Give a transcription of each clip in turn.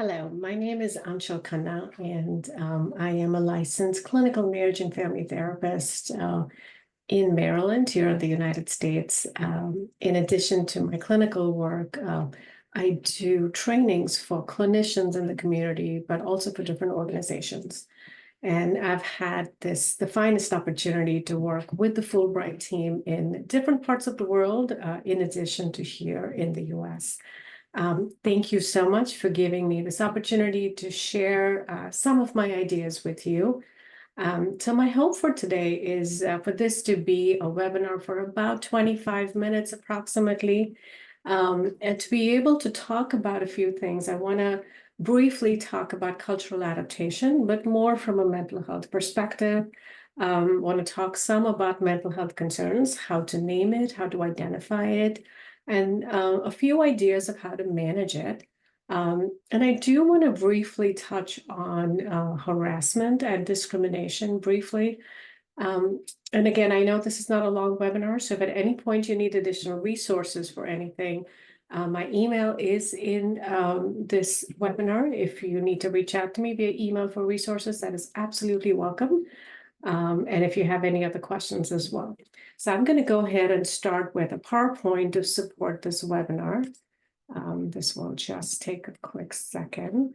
Hello, my name is Anshul Khanna, and I am a licensed clinical marriage and family therapist in Maryland, here in the United States. In addition to my clinical work, I do trainings for clinicians in the community, but also for different organizations. And I've had the finest opportunity to work with the Fulbright team in different parts of the world, in addition to here in the US. Thank you so much for giving me this opportunity to share some of my ideas with you. So my hope for today is for this to be a webinar for about 25 minutes approximately, and to be able to talk about a few things. I want to briefly talk about cultural adaptation, but more from a mental health perspective. Want to talk some about mental health concerns, how to name it, how to identify it, and a few ideas of how to manage it. And I do want to briefly touch on harassment and discrimination briefly. And again, I know this is not a long webinar, so if at any point you need additional resources for anything, my email is in this webinar. If you need to reach out to me via email for resources, that is absolutely welcome. And if you have any other questions as well. So I'm going to go ahead and start with a PowerPoint to support this webinar. This will just take a quick second.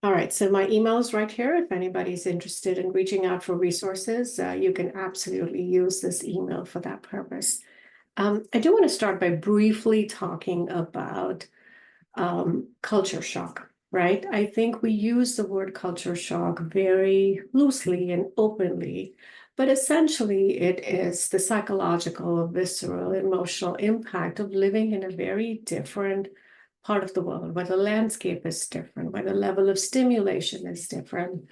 All right, so my email is right here. If anybody's interested in reaching out for resources, you can absolutely use this email for that purpose. I do want to start by briefly talking about culture shock, right? I think we use the word culture shock very loosely and openly, but essentially it is the psychological, visceral, emotional impact of living in a very different part of the world, where the landscape is different, where the level of stimulation is different.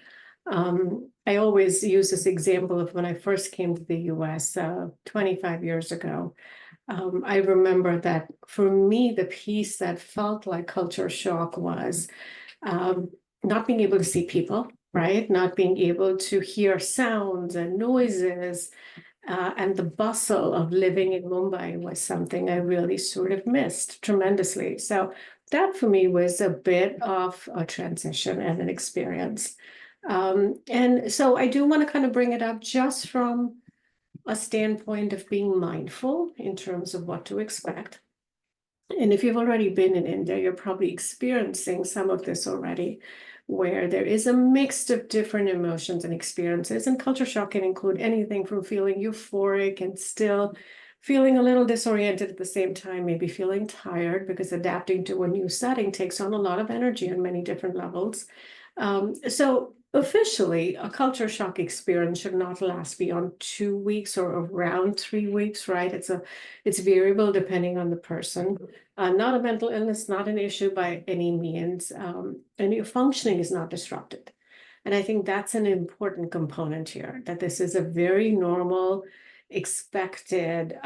I always use this example of when I first came to the US 25 years ago. I remember that for me, the piece that felt like culture shock was not being able to see people, right? Not being able to hear sounds and noises. And the bustle of living in Mumbai was something I really sort of missed tremendously. So that for me was a bit of a transition and an experience. And so I do want to kind of bring it up just from a standpoint of being mindful in terms of what to expect. And if you've already been in India, you're probably experiencing some of this already, where there is a mix of different emotions and experiences. And culture shock can include anything from feeling euphoric and still feeling a little disoriented at the same time, maybe feeling tired, because adapting to a new setting takes on a lot of energy on many different levels. So officially, a culture shock experience should not last beyond 2 weeks or around 3 weeks, right? It's variable depending on the person. Not a mental illness, not an issue by any means, and your functioning is not disrupted. And I think that's an important component here, that this is a very normal, expected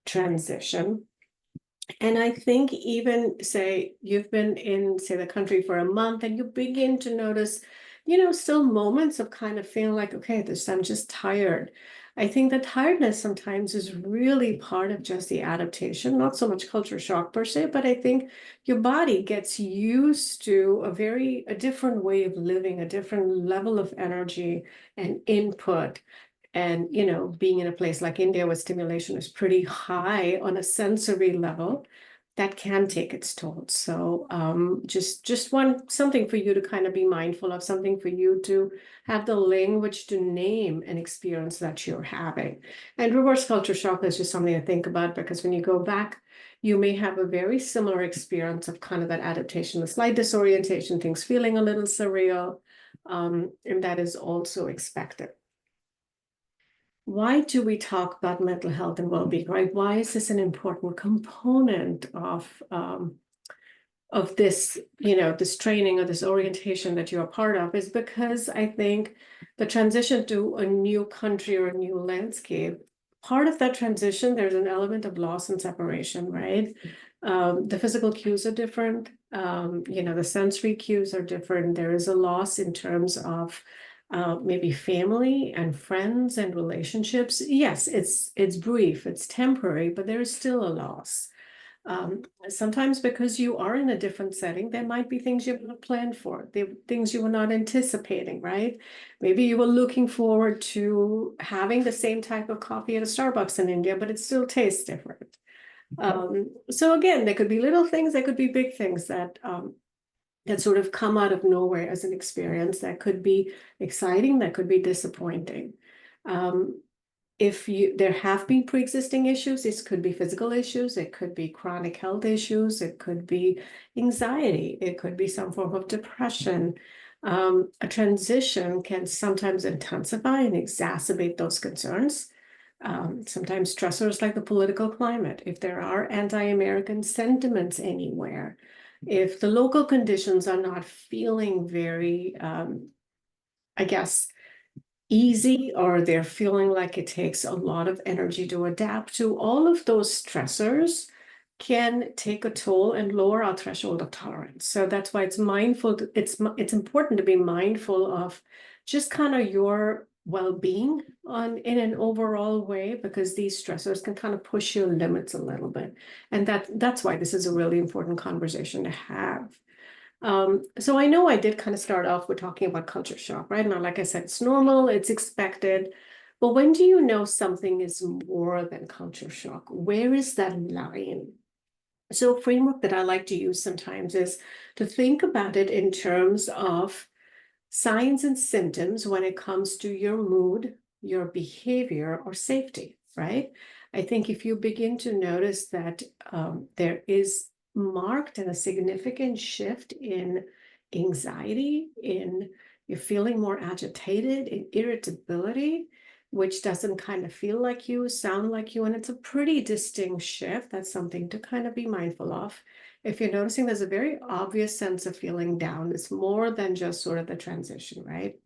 transition. And I think even say you've been in, say, the country for a month and you begin to notice, still moments of kind of feeling like, okay, I'm just tired. I think that tiredness sometimes is really part of just the adaptation, not so much culture shock per se, but I think your body gets used to a different way of living, a different level of energy and input. And, being in a place like India where stimulation is pretty high on a sensory level, that can take its toll. So just something for you to kind of be mindful of, something for you to have the language to name an experience that you're having. And reverse culture shock is just something to think about, because when you go back, you may have a very similar experience of kind of that adaptation, the slight disorientation, things feeling a little surreal, and that is also expected. Why do we talk about mental health and well-being, right? Why is this an important component of this, this training or this orientation that you're a part of? Is because I think the transition to a new country or a new landscape, part of that transition, there's an element of loss and separation, right? The physical cues are different. The sensory cues are different. There is a loss in terms of maybe family and friends and relationships. Yes, it's brief, it's temporary, but there is still a loss. Sometimes because you are in a different setting, there might be things you've not planned for, things you were not anticipating, right? Maybe you were looking forward to having the same type of coffee at a Starbucks in India, but it still tastes different. So again, there could be little things, there could be big things that sort of come out of nowhere as an experience that could be exciting, that could be disappointing. If there have been pre-existing issues, this could be physical issues, it could be chronic health issues, it could be anxiety, it could be some form of depression. A transition can sometimes intensify and exacerbate those concerns. Sometimes stressors like the political climate, if there are anti-American sentiments anywhere, if the local conditions are not feeling very, I guess, easy, or they're feeling like it takes a lot of energy to adapt to, all of those stressors can take a toll and lower our threshold of tolerance. So that's why it's important to be mindful of just kind of your well-being in an overall way, because these stressors can kind of push your limits a little bit. And that's why this is a really important conversation to have. So I know I did kind of start off with talking about culture shock, right? Now, like I said, it's normal, it's expected. But when do you know something is more than culture shock? Where is that line? So a framework that I like to use sometimes is to think about it in terms of signs and symptoms when it comes to your mood, your behavior, or safety, right? I think if you begin to notice that there is marked and a significant shift in anxiety, in you're feeling more agitated, in irritability, which doesn't kind of feel like you, sound like you, and it's a pretty distinct shift, that's something to kind of be mindful of. If you're noticing there's a very obvious sense of feeling down, it's more than just sort of the transition, right?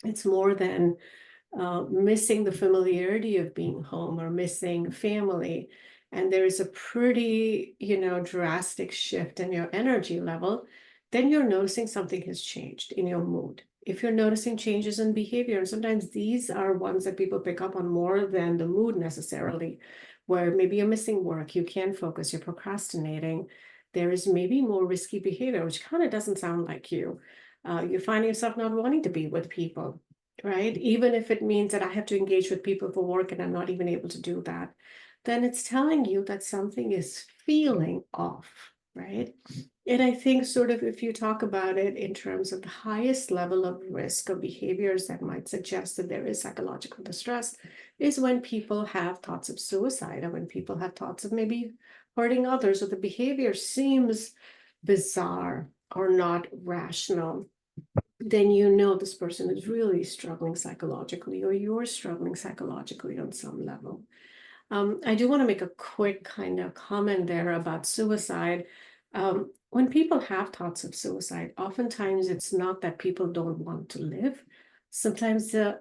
It's more than missing the familiarity of being home or missing family. And there is a pretty, drastic shift in your energy level, then you're noticing something has changed in your mood. If you're noticing changes in behavior, and sometimes these are ones that people pick up on more than the mood necessarily, where maybe you're missing work, you can't focus, you're procrastinating, there is maybe more risky behavior, which kind of doesn't sound like you. You find yourself not wanting to be with people, right? Even if it means that I have to engage with people for work and I'm not even able to do that, then it's telling you that something is feeling off, right? And I think sort of if you talk about it in terms of the highest level of risk of behaviors that might suggest that there is psychological distress is when people have thoughts of suicide, or when people have thoughts of maybe hurting others, or the behavior seems bizarre or not rational, then you know this person is really struggling psychologically, or you're struggling psychologically on some level. I do want to make a quick kind of comment there about suicide. When people have thoughts of suicide, oftentimes it's not that people don't want to live. Sometimes the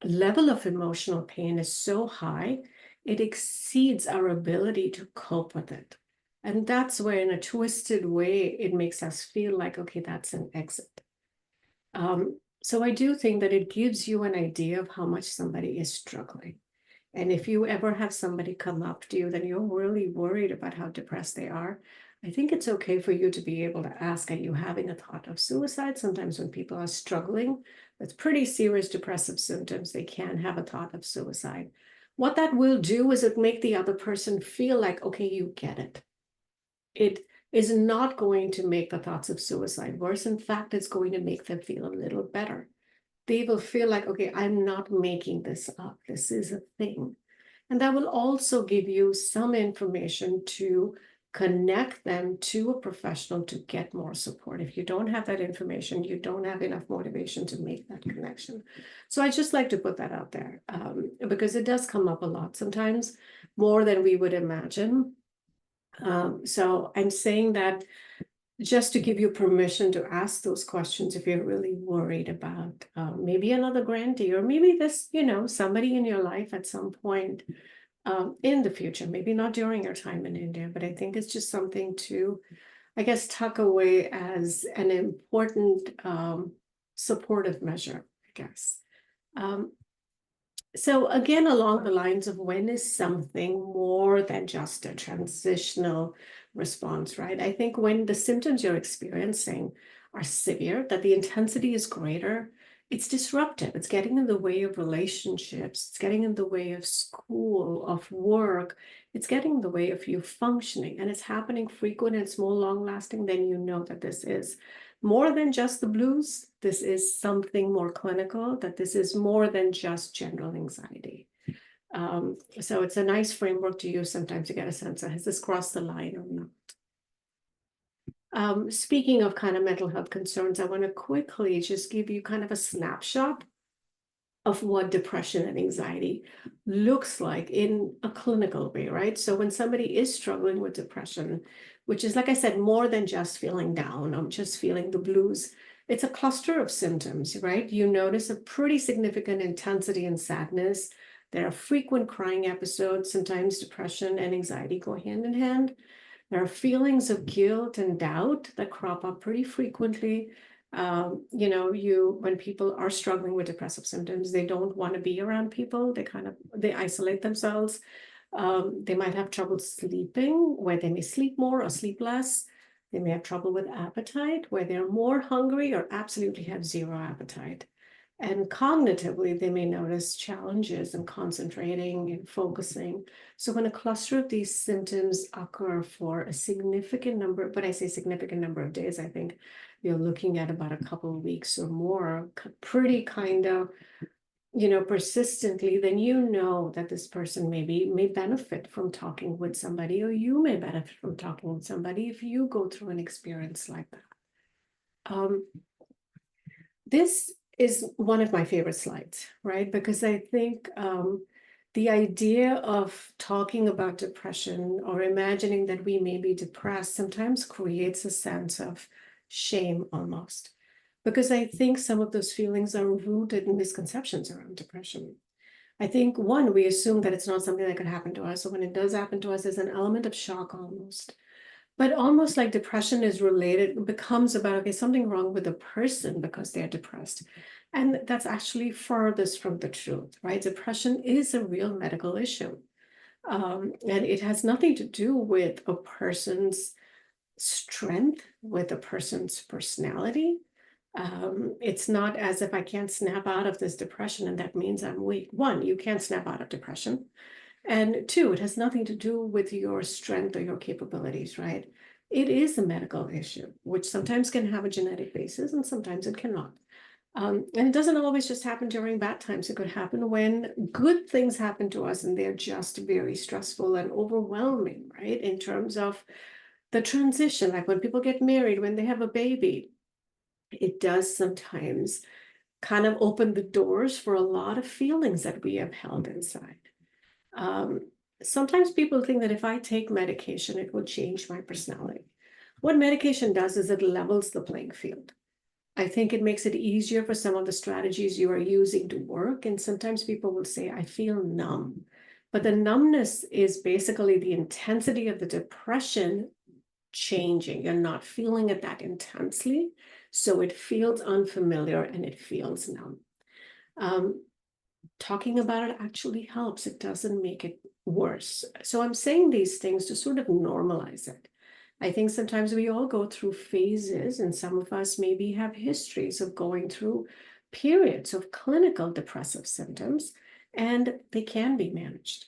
level of emotional pain is so high, it exceeds our ability to cope with it. And that's where, in a twisted way, it makes us feel like, okay, that's an exit. So I do think that it gives you an idea of how much somebody is struggling. And if you ever have somebody come up to you, then you're really worried about how depressed they are, I think it's okay for you to be able to ask, are you having a thought of suicide? Sometimes when people are struggling with pretty serious depressive symptoms, they can have a thought of suicide. What that will do is it make the other person feel like, okay, you get it. It is not going to make the thoughts of suicide worse. In fact, it's going to make them feel a little better. They will feel like, okay, I'm not making this up. This is a thing. And that will also give you some information to connect them to a professional to get more support. If you don't have that information, you don't have enough motivation to make that connection. So I just like to put that out there because it does come up a lot sometimes, more than we would imagine. So I'm saying that just to give you permission to ask those questions if you're really worried about maybe another grantee, or maybe this, somebody in your life at some point in the future, maybe not during your time in India, but I think it's just something to, I guess, tuck away as an important supportive measure, I guess. So again, along the lines of when is something more than just a transitional response, right? I think when the symptoms you're experiencing are severe, that the intensity is greater, it's disruptive. It's getting in the way of relationships. It's getting in the way of school, of work. It's getting in the way of you functioning, and it's happening frequent and it's more long lasting. Then you know that this is more than just the blues. This is something more clinical, that this is more than just general anxiety. So it's a nice framework to use sometimes to get a sense of, has this crossed the line or not? Speaking of kind of mental health concerns, I want to quickly just give you kind of a snapshot of what depression and anxiety looks like in a clinical way, right? So when somebody is struggling with depression, which is, like I said, more than just feeling down, I'm just feeling the blues. It's a cluster of symptoms, right? You notice a pretty significant intensity and sadness. There are frequent crying episodes. Sometimes depression and anxiety go hand in hand. There are feelings of guilt and doubt that crop up pretty frequently. When people are struggling with depressive symptoms, they don't want to be around people. They isolate themselves. They might have trouble sleeping, where they may sleep more or sleep less. They may have trouble with appetite, where they're more hungry or absolutely have zero appetite. And cognitively, they may notice challenges in concentrating and focusing. So when a cluster of these symptoms occur for a significant number, but I say significant number of days, I think you're looking at about a couple of weeks or more, pretty kind of, persistently, then you know that this person may benefit from talking with somebody, or you may benefit from talking with somebody if you go through an experience like that. This is one of my favorite slides, right? Because I think the idea of talking about depression or imagining that we may be depressed sometimes creates a sense of shame almost. Because I think some of those feelings are rooted in misconceptions around depression. I think, one, we assume that it's not something that could happen to us. So when it does happen to us, there's an element of shock almost. But almost like depression is related, becomes about, okay, something wrong with the person because they're depressed. And that's actually furthest from the truth, right? Depression is a real medical issue. And it has nothing to do with a person's strength, with a person's personality. It's not as if I can't snap out of this depression and that means I'm weak. One, you can't snap out of depression. And two, it has nothing to do with your strength or your capabilities, right? It is a medical issue, which sometimes can have a genetic basis and sometimes it cannot. And it doesn't always just happen during bad times. It could happen when good things happen to us and they're just very stressful and overwhelming, right? In terms of the transition, like when people get married, when they have a baby, it does sometimes kind of open the doors for a lot of feelings that we have held inside. Um, Sometimes people think that if I take medication, it will change my personality. What medication does is it levels the playing field. I think it makes it easier for some of the strategies you are using to work. And sometimes people will say, I feel numb. But the numbness is basically the intensity of the depression changing. You're not feeling it that intensely. So it feels unfamiliar and it feels numb. Um, Talking about it actually helps. It doesn't make it worse. So I'm saying these things to sort of normalize it. I think sometimes we all go through phases, and some of us maybe have histories of going through periods of clinical depressive symptoms, and they can be managed,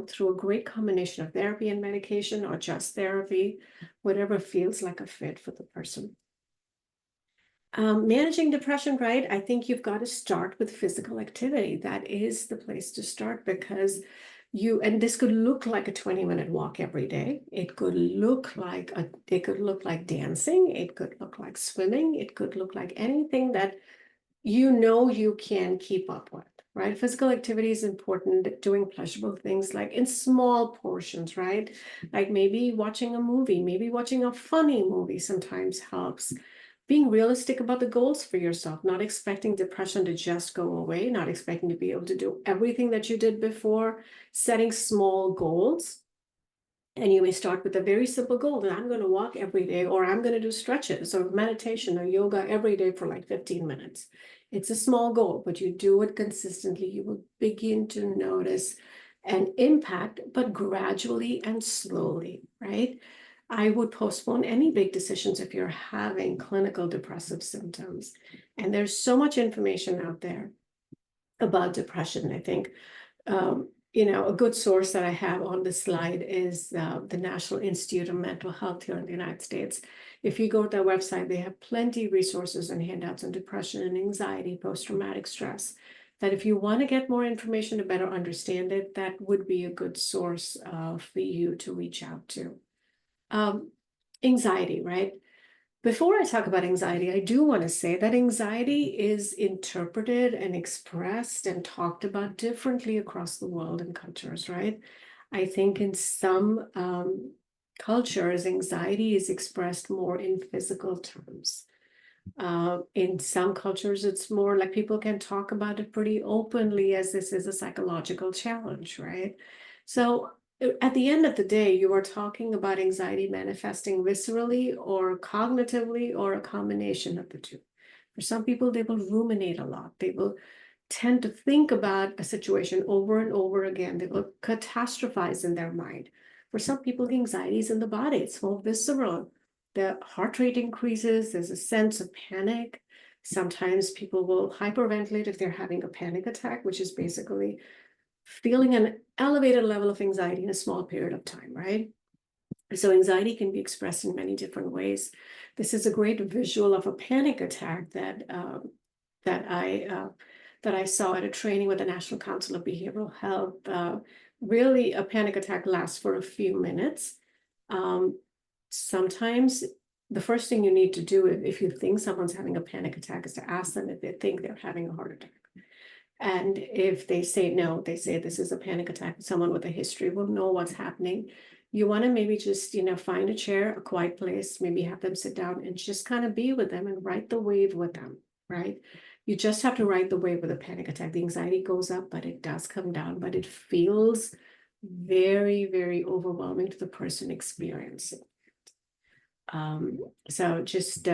through a great combination of therapy and medication or just therapy, whatever feels like a fit for the person. Managing depression, right? I think you've got to start with physical activity. That is the place to start because and this could look like a 20-minute walk every day. It could look like dancing. It could look like swimming. It could look like anything that you can keep up with, right? Physical activity is important, doing pleasurable things like in small portions, right? Like maybe watching a movie, maybe watching a funny movie sometimes helps. Being realistic about the goals for yourself, not expecting depression to just go away, not expecting to be able to do everything that you did before, setting small goals. And you may start with a very simple goal that I'm going to walk every day, or I'm going to do stretches or meditation or yoga every day for like 15 minutes. It's a small goal, but you do it consistently, you will begin to notice an impact, but gradually and slowly, right? I would postpone any big decisions if you're having clinical depressive symptoms. And there's so much information out there about depression. I think a good source that I have on this slide is the National Institute of Mental Health here in the United States. If you go to their website, they have plenty of resources and handouts on depression and anxiety, post-traumatic stress, that if you want to get more information to better understand it, that would be a good source for you to reach out to. Anxiety, right? Before I talk about anxiety, I do want to say that anxiety is interpreted and expressed and talked about differently across the world and cultures, right? I think in some cultures, anxiety is expressed more in physical terms. In some cultures, it's more like people can talk about it pretty openly as this is a psychological challenge, right? So at the end of the day, you are talking about anxiety manifesting viscerally or cognitively or a combination of the two. For some people, they will ruminate a lot. They will tend to think about a situation over and over again. They will catastrophize in their mind. For some people, the anxiety is in the body. It's more visceral. The heart rate increases. There's a sense of panic. Sometimes people will hyperventilate if they're having a panic attack, which is basically feeling an elevated level of anxiety in a small period of time, right? So anxiety can be expressed in many different ways. This is a great visual of a panic attack that I saw at a training with the National Council of Behavioral Health. Really, a panic attack lasts for a few minutes. Sometimes the first thing you need to do if you think someone's having a panic attack is to ask them if they think they're having a heart attack. And if they say no, they say this is a panic attack, someone with a history will know what's happening. You want to maybe just, find a chair, a quiet place, maybe have them sit down and just kind of be with them and ride the wave with them, right? You just have to ride the wave with a panic attack. The anxiety goes up, but it does come down, but it feels very, very overwhelming to the person experiencing. So just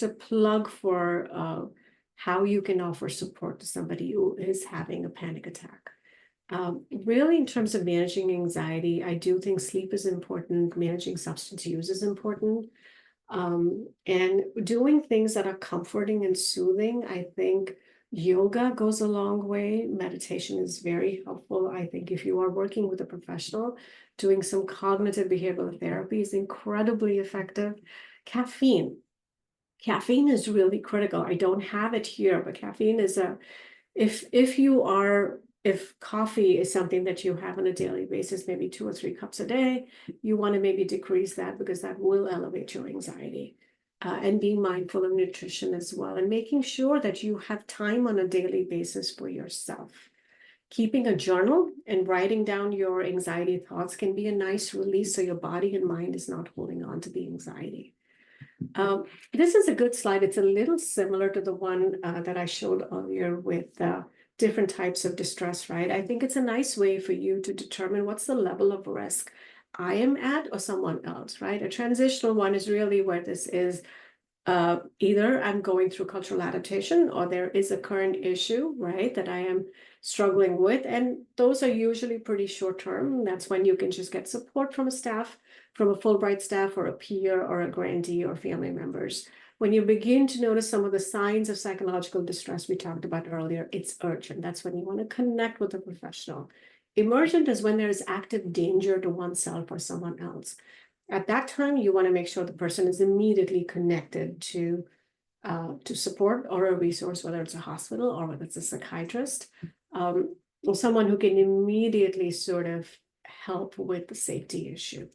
a plug for how you can offer support to somebody who is having a panic attack. Really, in terms of managing anxiety, I do think sleep is important. Managing substance use is important. And doing things that are comforting and soothing. I think yoga goes a long way. Meditation is very helpful. I think if you are working with a professional, doing some cognitive behavioral therapy is incredibly effective. Caffeine is really critical. I don't have it here, but caffeine is if coffee is something that you have on a daily basis, maybe 2 or 3 cups a day, you want to maybe decrease that because that will elevate your anxiety. And being mindful of nutrition as well, and making sure that you have time on a daily basis for yourself. Keeping a journal and writing down your anxiety thoughts can be a nice release so your body and mind is not holding on to the anxiety. This is a good slide. It's a little similar to the one that I showed earlier with different types of distress, right? I think it's a nice way for you to determine what's the level of risk I am at or someone else, right? A transitional one is really where this is either I'm going through cultural adaptation or there is a current issue, right, that I am struggling with. And those are usually pretty short term. That's when you can just get support from a staff, from a Fulbright staff or a peer or a grantee or family members. When you begin to notice some of the signs of psychological distress we talked about earlier, it's urgent. That's when you want to connect with a professional. Emergent is when there is active danger to oneself or someone else. At that time, you want to make sure the person is immediately connected to support or a resource, whether it's a hospital or whether it's a psychiatrist, or someone who can immediately sort of help with the safety issue.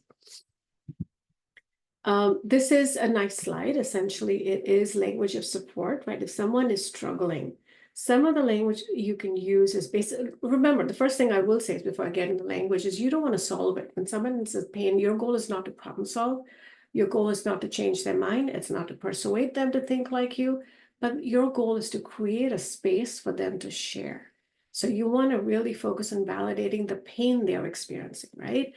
This is a nice slide. Essentially, it is language of support, right? If someone is struggling, some of the language you can use is basically, remember, the first thing I will say is before I get into language is you don't want to solve it. When someone says pain, your goal is not to problem solve. Your goal is not to change their mind. It's not to persuade them to think like you, but your goal is to create a space for them to share. So you want to really focus on validating the pain they're experiencing, right?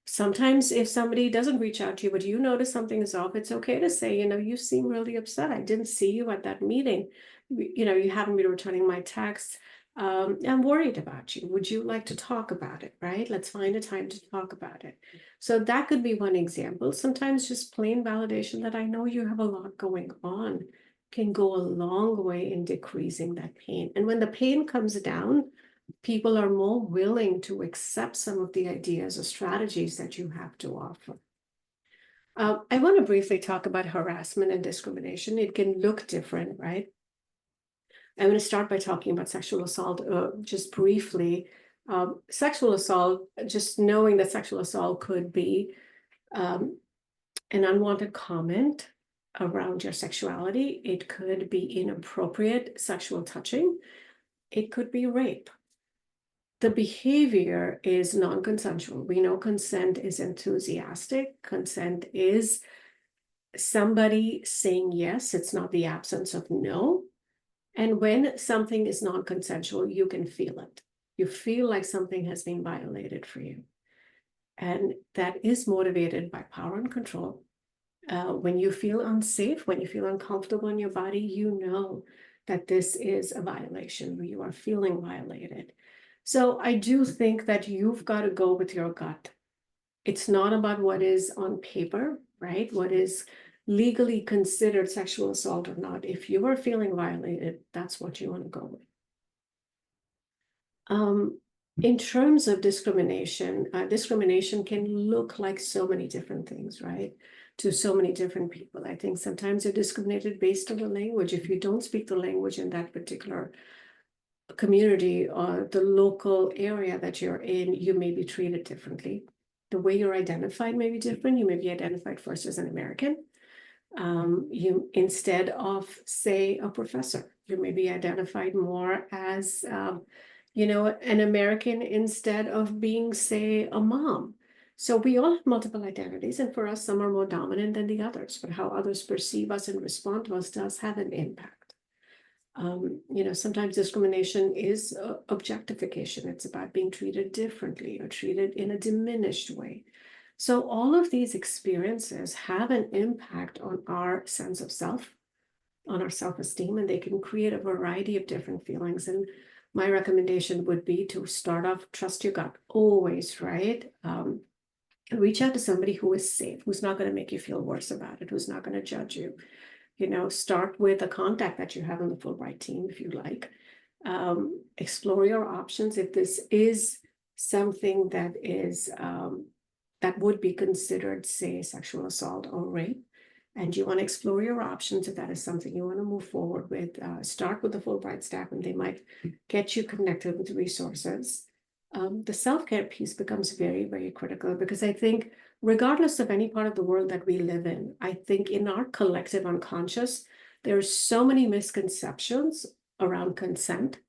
Sometimes if somebody doesn't reach out to you, but you notice something is off, it's okay to say, you seem really upset. I didn't see you at that meeting. you haven't been returning my texts. I'm worried about you. Would you like to talk about it, right? Let's find a time to talk about it. So that could be one example. Sometimes just plain validation that I know you have a lot going on can go a long way in decreasing that pain. And when the pain comes down, people are more willing to accept some of the ideas or strategies that you have to offer. I want to briefly talk about harassment and discrimination. It can look different, right? I'm going to start by talking about sexual assault just briefly. Sexual assault, just knowing that sexual assault could be an unwanted comment around your sexuality. It could be inappropriate sexual touching. It could be rape. The behavior is non-consensual. We know consent is enthusiastic. Consent is somebody saying yes. It's not the absence of no. And when something is non-consensual, you can feel it. You feel like something has been violated for you. And that is motivated by power and control. When you feel unsafe, when you feel uncomfortable in your body, you know that this is a violation, you are feeling violated. So I do think that you've got to go with your gut. It's not about what is on paper, right? What is legally considered sexual assault or not. If you are feeling violated, that's what you want to go with. In terms of discrimination, discrimination can look like so many different things, right? To so many different people. I think sometimes you're discriminated based on the language. If you don't speak the language in that particular community or the local area that you're in, you may be treated differently. The way you're identified may be different. You may be identified first as an American. You, instead of, say, a professor, you may be identified more as, an American instead of being, say, a mom. So we all have multiple identities, and for us, some are more dominant than the others, but how others perceive us and respond to us does have an impact. Sometimes discrimination is objectification. It's about being treated differently or treated in a diminished way. So all of these experiences have an impact on our sense of self, on our self-esteem, and they can create a variety of different feelings. And my recommendation would be to start off, trust your gut, always, right? Reach out to somebody who is safe, who's not going to make you feel worse about it, who's not going to judge you. Start with a contact that you have on the Fulbright team, if you like. Explore your options. If this is something that is that would be considered, say, sexual assault or rape, and you want to explore your options, if that is something you want to move forward with, start with the Fulbright staff, and they might get you connected with resources. The self-care piece becomes very, very critical, because I think regardless of any part of the world that we live in, I think in our collective unconscious, there's so many misconceptions around consent,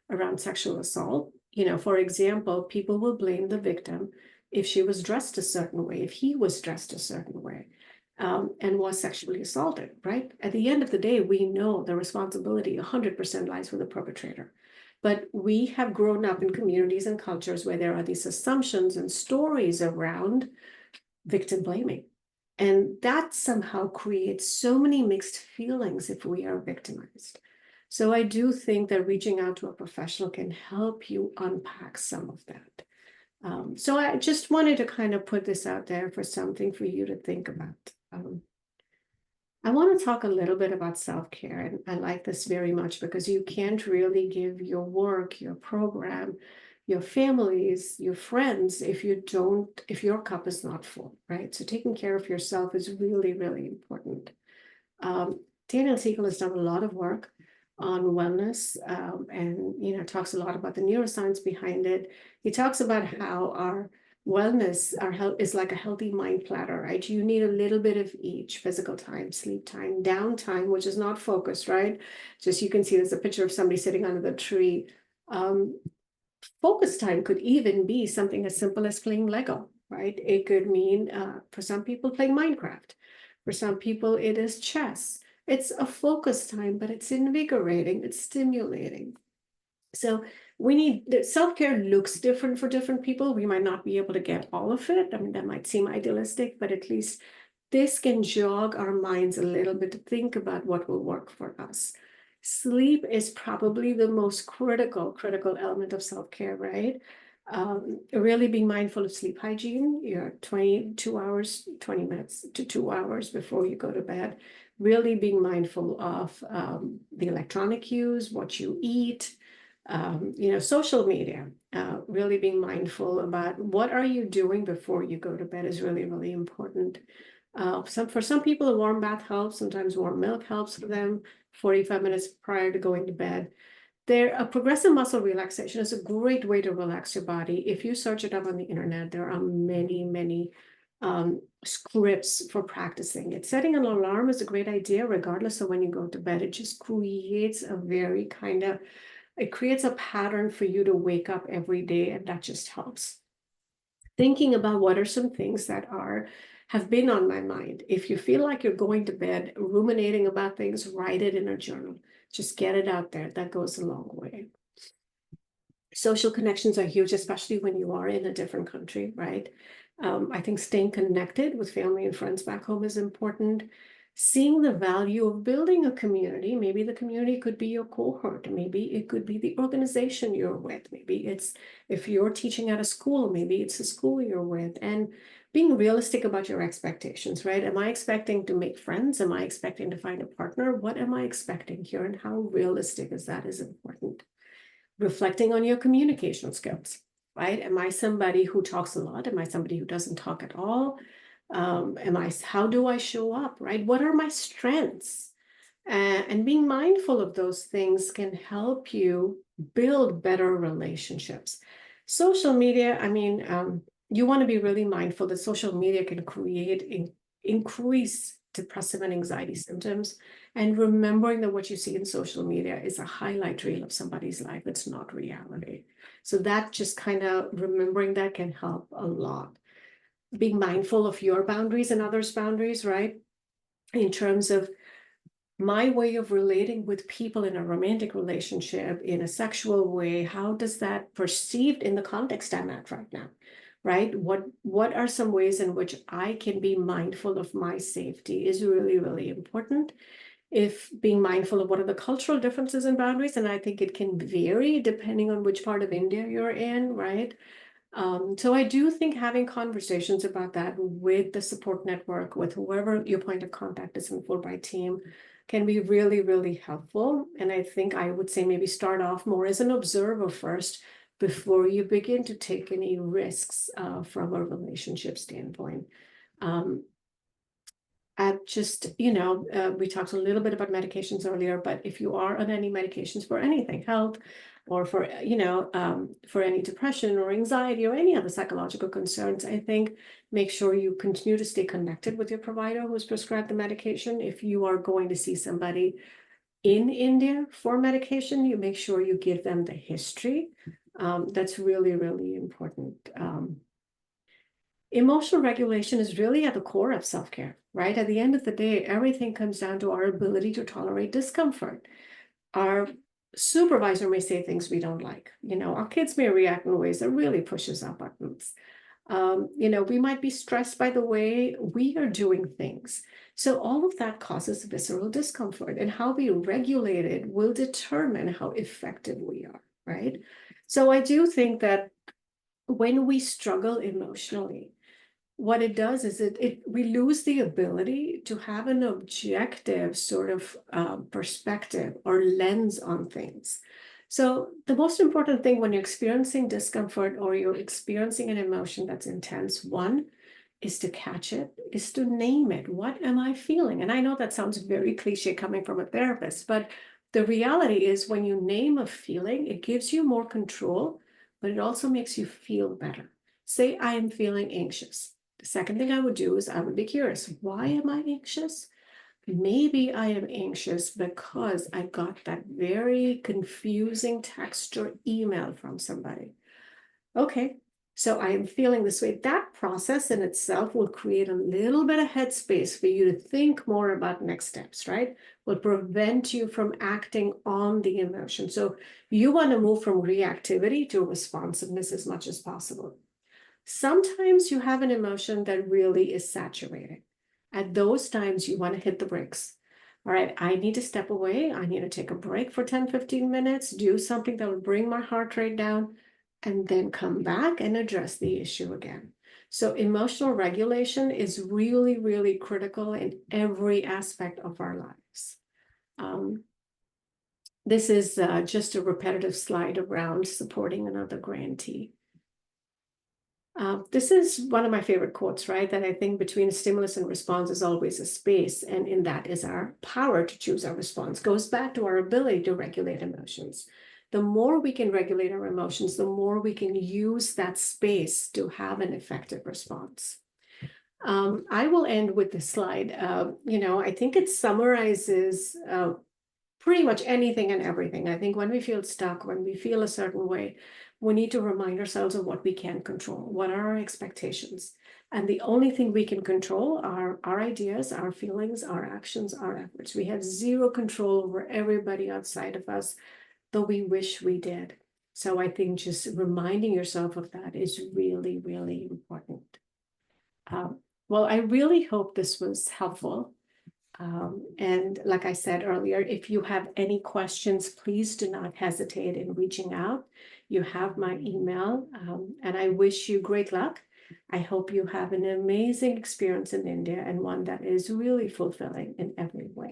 around sexual assault. For example, people will blame the victim if she was dressed a certain way, if he was dressed a certain way, and was sexually assaulted, right? At the end of the day, we know the responsibility 100% lies with the perpetrator. But we have grown up in communities and cultures where there are these assumptions and stories around victim blaming. And that somehow creates so many mixed feelings if we are victimized. So I do think that reaching out to a professional can help you unpack some of that. So I just wanted to kind of put this out there for something for you to think about. I want to talk a little bit about self-care, and I like this very much because you can't really give your work, your program, your families, your friends, if your cup is not full, right? So taking care of yourself is really, really important. Daniel Siegel has done a lot of work on wellness, and talks a lot about the neuroscience behind it. He talks about how our wellness, our health, is like a healthy mind platter, right? You need a little bit of each: physical time, sleep time, downtime, which is not focused, right? Just, you can see there's a picture of somebody sitting under the tree. Focus time could even be something as simple as playing Lego, right? It could mean, for some people, playing Minecraft. For some people, it is chess. It's a focus time, but it's invigorating, it's stimulating. So self-care looks different for different people. We might not be able to get all of it. I mean, that might seem idealistic, but at least this can jog our minds a little bit to think about what will work for us. Sleep is probably the most critical element of self-care, right? Really being mindful of sleep hygiene, 22 hours, 20 minutes to 2 hours before you go to bed. Really being mindful of the electronic use, what you eat, social media. Really being mindful about what are you doing before you go to bed is really, really important. For some people, a warm bath helps. Sometimes warm milk helps for them 45 minutes prior to going to bed. A progressive muscle relaxation is a great way to relax your body. If you search it up on the internet, there are many scripts for practicing it. Setting an alarm is a great idea, regardless of when you go to bed. It just creates it creates a pattern for you to wake up every day, and that just helps. Thinking about what are some things that have been on my mind. If you feel like you're going to bed ruminating about things, write it in a journal. Just get it out there. That goes a long way. Social connections are huge, especially when you are in a different country, right? I think staying connected with family and friends back home is important. Seeing the value of building a community. Maybe the community could be your cohort. Maybe it could be the organization you're with. Maybe it's, if you're teaching at a school, maybe it's the school you're with. And being realistic about your expectations, right? Am I expecting to make friends? Am I expecting to find a partner? What am I expecting here? And how realistic is that is important. Reflecting on your communication skills, right? Am I somebody who talks a lot? Am I somebody who doesn't talk at all? How do I show up, right? What are my strengths? And being mindful of those things can help you build better relationships. Social media, you want to be really mindful that social media can increase depressive and anxiety symptoms. And remembering that what you see in social media is a highlight reel of somebody's life. It's not reality. So that just kind of remembering that can help a lot. Being mindful of your boundaries and others' boundaries, right? In terms of my way of relating with people in a romantic relationship, in a sexual way, how does that perceived in the context I'm at right now, right? What are some ways in which I can be mindful of my safety is really, really important. If being mindful of what are the cultural differences and boundaries, and I think it can vary depending on which part of India you're in, right? So I do think having conversations about that with the support network, with whoever your point of contact is in the Fulbright team, can be really, really helpful. And I think I would say maybe start off more as an observer first before you begin to take any risks from a relationship standpoint. We talked a little bit about medications earlier, but if you are on any medications for anything, health, or for any depression or anxiety or any other psychological concerns, I think make sure you continue to stay connected with your provider who's prescribed the medication. If you are going to see somebody in India for medication, you make sure you give them the history. That's really, really important. Emotional regulation is really at the core of self-care, right? At the end of the day, everything comes down to our ability to tolerate discomfort. Our supervisor may say things we don't like. Our kids may react in ways that really pushes our buttons. We might be stressed by the way we are doing things. So all of that causes visceral discomfort, and how we regulate it will determine how effective we are, right? So I do think that when we struggle emotionally, what it does is we lose the ability to have an objective sort of perspective or lens on things. So the most important thing when you're experiencing discomfort or you're experiencing an emotion that's intense, one is to catch it, is to name it. What am I feeling? And I know that sounds very cliche coming from a therapist, but the reality is when you name a feeling, it gives you more control, but it also makes you feel better. Say I am feeling anxious. The second thing I would do is I would be curious. Why am I anxious? Maybe I am anxious because I got that very confusing text or email from somebody. Okay, so I am feeling this way. That process in itself will create a little bit of headspace for you to think more about next steps, right? Will prevent you from acting on the emotion. So you want to move from reactivity to responsiveness as much as possible. Sometimes you have an emotion that really is saturated. At those times, you want to hit the brakes. all right, I need to step away. I need to take a break for 10, 15 minutes, do something that will bring my heart rate down, and then come back and address the issue again. So emotional regulation is really, really critical in every aspect of our lives. This is just a repetitive slide around supporting another grantee. This is one of my favorite quotes, right? That I think between stimulus and response is always a space, and in that is our power to choose our response. Goes back to our ability to regulate emotions. The more we can regulate our emotions, the more we can use that space to have an effective response. I will end with this slide. I think it summarizes pretty much anything and everything. I think when we feel stuck, when we feel a certain way, we need to remind ourselves of what we can control. What are our expectations? And the only thing we can control are our ideas, our feelings, our actions, our efforts. We have zero control over everybody outside of us, though we wish we did. So I think just reminding yourself of that is really, really important. Well, I really hope this was helpful. And like I said earlier, if you have any questions, please do not hesitate in reaching out. You have my email, and I wish you great luck. I hope you have an amazing experience in India and one that is really fulfilling in every way.